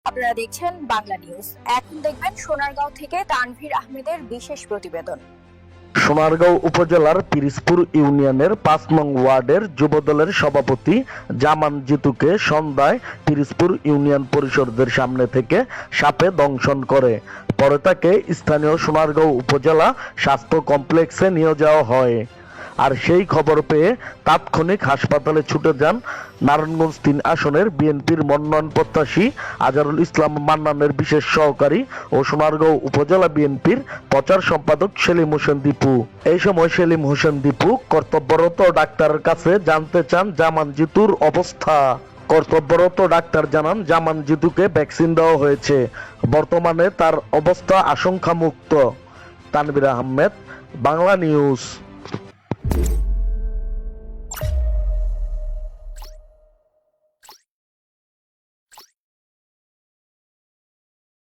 আপনারা দেখছেন বাংলা নিউজ। এখন দেখবেন সোনারগাঁও থেকে তানভীর আহমেদের বিশেষ প্রতিবেদন। সোনারগাঁও উপজেলার পিরিজপুর ইউনিয়নের ৫ নং ওয়ার্ডের যুবদলের সভাপতি জামান জিতুকে সন্ধ্যায় পিরিজপুর ইউনিয়ন পরিষদের সামনে থেকে সাপে দংশন করে। পরে তাকে স্থানীয় সোনারগাঁও উপজেলা স্বাস্থ্য কমপ্লেক্সে নিয়ে যাওয়া হয়। আর সেই খবর পেয়ে তাৎক্ষণিক হাসপাতালে ছুটে যান নারায়ণগঞ্জ ৩ আসনের বিএনপির মনোনয়ন প্রত্যাশী আজহারুল ইসলাম মান্নানের বিশেষ সহকারী ও সোনারগাঁও উপজেলা বিএনপির প্রচার সম্পাদক সেলিম হোসেন দীপু। এই সময় সেলিম হোসেন দীপু কর্তব্যরত ডাক্তারের কাছে জানতে চান জামান জিতুর অবস্থা। কর্তব্যরত ডাক্তার জানান জামান জিতুকে ভ্যাকসিন দেওয়া হয়েছে, বর্তমানে তার অবস্থা আশঙ্কামুক্ত। তানভীর আহমেদ, বাংলা নিউজ।